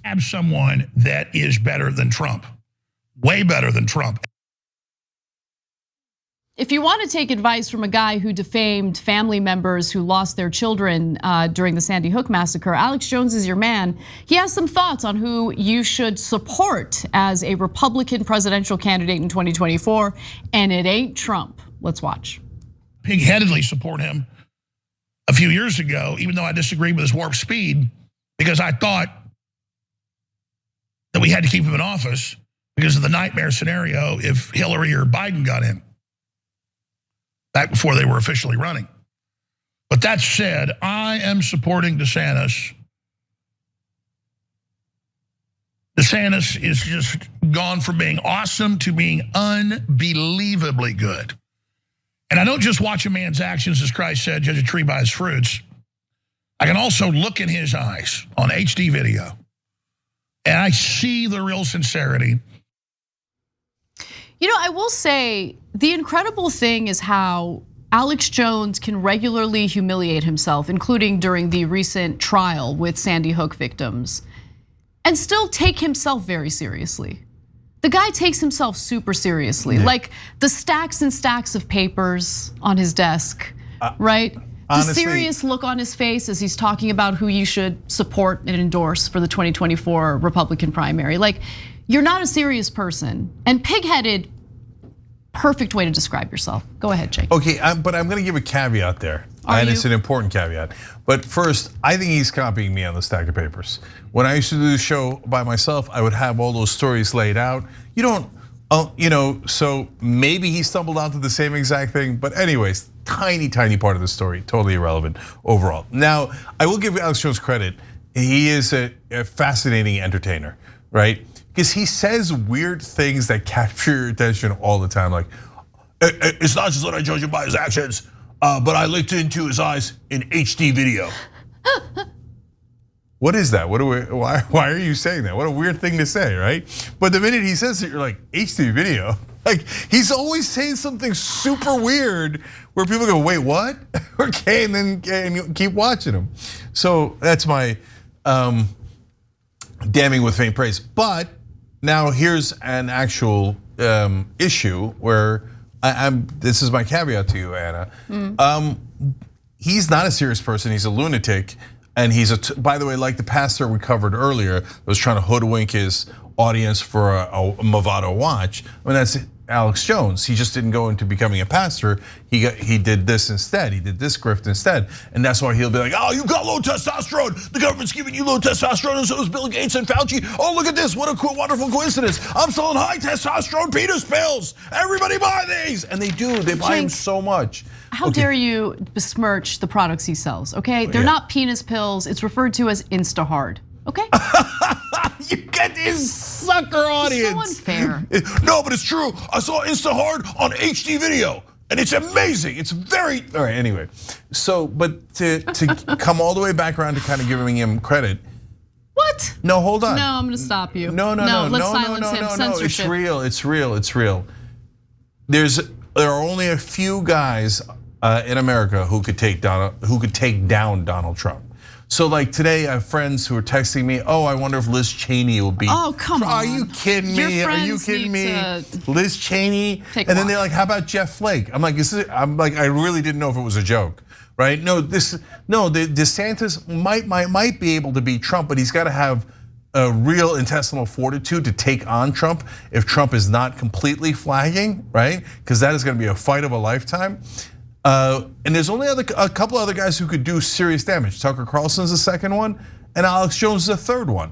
have someone that is better than Trump, way better than Trump. If you want to take advice from a guy who defamed family members who lost their children during the Sandy Hook massacre, Alex Jones is your man. He has some thoughts on who you should support as a Republican presidential candidate in 2024, and it ain't Trump. Let's watch. Pig-headedly support him a few years ago, even though I disagreed with his warp speed, because I thought that we had to keep him in office because of the nightmare scenario if Hillary or Biden got in, back before they were officially running. But that said, I am supporting DeSantis. DeSantis is just gone from being awesome to being unbelievably good. And I don't just watch a man's actions, as Christ said, judge a tree by its fruits. I can also look in his eyes on HD video, and I see the real sincerity. You know, I will say the incredible thing is how Alex Jones can regularly humiliate himself, including during the recent trial with Sandy Hook victims, and still take himself very seriously. The guy takes himself super seriously, like the stacks and stacks of papers on his desk, right? Honestly, the serious look on his face as he's talking about who you should support and endorse for the 2024 Republican primary. Like, you're not a serious person, and pig-headed, perfect way to describe yourself. Go ahead, Jake. Okay, but I'm gonna give a caveat there. And it's an important caveat. But first, I think he's copying me on the stack of papers. When I used to do the show by myself, I would have all those stories laid out. You don't, so maybe he stumbled onto the same exact thing. But anyways, tiny part of the story, totally irrelevant overall. Now, I will give Alex Jones credit. He is a fascinating entertainer, right? Because he says weird things that capture your attention all the time. Like, it's not just that I judge him by his actions, but I looked into his eyes in HD video. What is that? Why are you saying that? What a weird thing to say, right? But the minute he says it, you're like, HD video? Like, he's always saying something super weird where people go, wait, what? Okay, and then you keep watching him. So that's my damning with faint praise. But now here's an actual issue where this is my caveat to you, Anna. He's not a serious person, he's a lunatic. And he's, by the way, like the pastor we covered earlier, was trying to hoodwink his audience for a Movado watch. I mean, that's Alex Jones. He just didn't go into becoming a pastor. He did this instead. He did this grift instead. And that's why he'll be like, oh, you got low testosterone. The government's giving you low testosterone, and so is Bill Gates and Fauci. Oh, look at this, what a wonderful coincidence. I'm selling high testosterone penis pills. Everybody buy these. And they do, they buy them so much. How dare you besmirch the products he sells, okay? They're not penis pills, it's referred to as Instahard, okay? You get this sucker audience. It's so unfair. No, but it's true. I saw Instahard on HD video, and it's amazing. It's very, all right, anyway. So, but to come all the way back around to kind of giving him credit. What? No, hold on. No, I'm gonna stop you. No, let's silence him. Censorship. It's real. There are only a few guys in America who could take down Donald Trump. So like today, I have friends who are texting me, oh, I wonder if Liz Cheney will be. Oh, come on. Are you kidding me? Are you kidding me? Liz Cheney, and then they're like, how about Jeff Flake? I'm like, I really didn't know if it was a joke, right? The DeSantis might be able to beat Trump, but he's got to have a real intestinal fortitude to take on Trump if Trump is not completely flagging, right? Because that is going to be a fight of a lifetime. And there's only a couple other guys who could do serious damage. Tucker Carlson's the second one, and Alex Jones is the third one,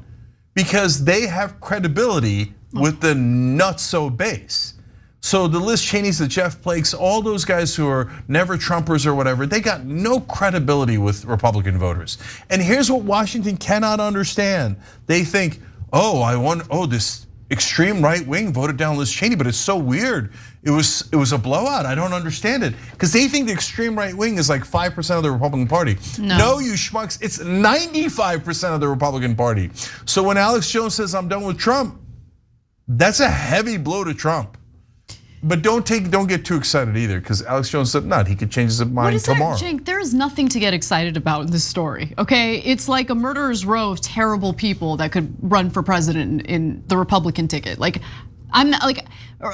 because they have credibility with the nutso base. So the Liz Cheneys, the Jeff Flakes, all those guys who are never Trumpers or whatever, they got no credibility with Republican voters. And here's what Washington cannot understand. They think, this extreme right wing voted down Liz Cheney, but it's so weird. It was a blowout. I don't understand it, because they think the extreme right wing is like 5% of the Republican Party. No, you schmucks, it's 95% of the Republican Party. So when Alex Jones says I'm done with Trump, that's a heavy blow to Trump. But don't get too excited either, because Alex Jones said not. He could change his mind tomorrow. Cenk, there is nothing to get excited about in this story. Okay, it's like a murderer's row of terrible people that could run for president in the Republican ticket. Like, I'm not, like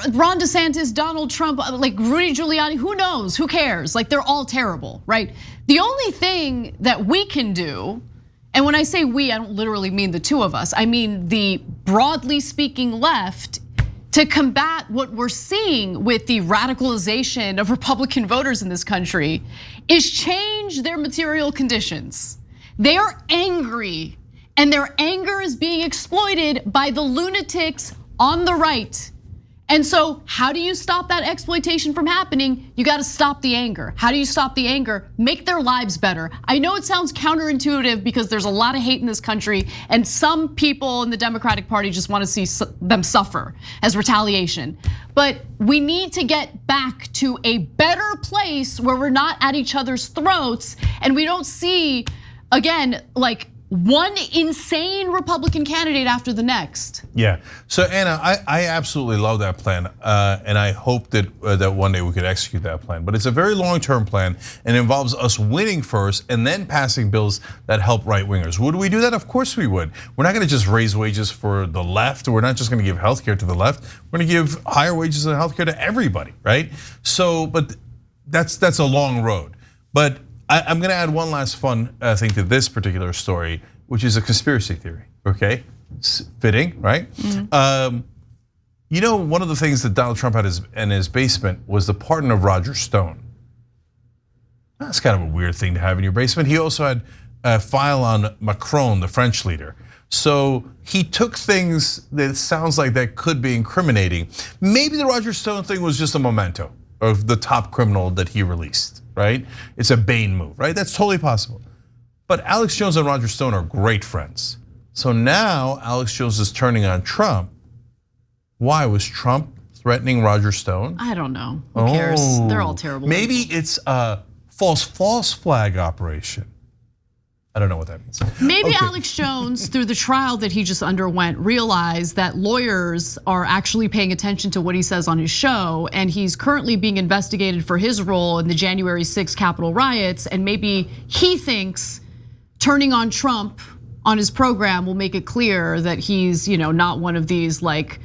Ron DeSantis, Donald Trump, like Rudy Giuliani. Who knows? Who cares? Like, they're all terrible, right? The only thing that we can do. And when I say we, I don't literally mean the two of us. I mean the broadly speaking left, to combat what we're seeing with the radicalization of Republican voters in this country, is change their material conditions. They are angry, and their anger is being exploited by the lunatics on the right. And so how do you stop that exploitation from happening? You gotta stop the anger. How do you stop the anger? Make their lives better. I know it sounds counterintuitive because there's a lot of hate in this country, and some people in the Democratic Party just wanna see them suffer as retaliation. But we need to get back to a better place where we're not at each other's throats and we don't see, again, like one insane Republican candidate after the next. Yeah, so Anna, I absolutely love that plan, and I hope that that one day we could execute that plan. But it's a very long-term plan, and it involves us winning first and then passing bills that help right-wingers. Would we do that? Of course we would. We're not gonna just raise wages for the left. We're not just gonna give healthcare to the left. We're gonna give higher wages and healthcare to everybody, right? So, but that's a long road. But I'm gonna add one last fun thing to this particular story, which is a conspiracy theory, okay? It's fitting, right? Mm-hmm. You know, one of the things that Donald Trump had in his basement was the pardon of Roger Stone. That's kind of a weird thing to have in your basement. He also had a file on Macron, the French leader. So he took things that sounds like that could be incriminating. Maybe the Roger Stone thing was just a memento of the top criminal that he released, right? It's a Bane move, right? That's totally possible. But Alex Jones and Roger Stone are great friends. So now Alex Jones is turning on Trump. Why? Was Trump threatening Roger Stone? I don't know. Who cares? They're all terrible. Maybe it's a false flag operation. I don't know what that means. Maybe Alex Jones, through the trial that he just underwent, realized that lawyers are actually paying attention to what he says on his show, and he's currently being investigated for his role in the January 6th Capitol riots, and maybe he thinks turning on Trump on his program will make it clear that he's, not one of these like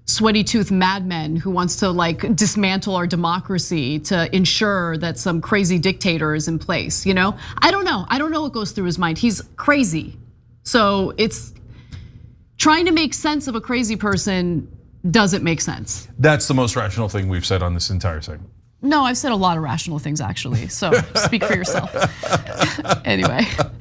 sweaty tooth madmen who wants to like dismantle our democracy to ensure that some crazy dictator is in place, I don't know. I don't know what goes through his mind. He's crazy. So it's trying to make sense of a crazy person doesn't make sense. That's the most rational thing we've said on this entire segment. No, I've said a lot of rational things actually. So speak for yourself. Anyway.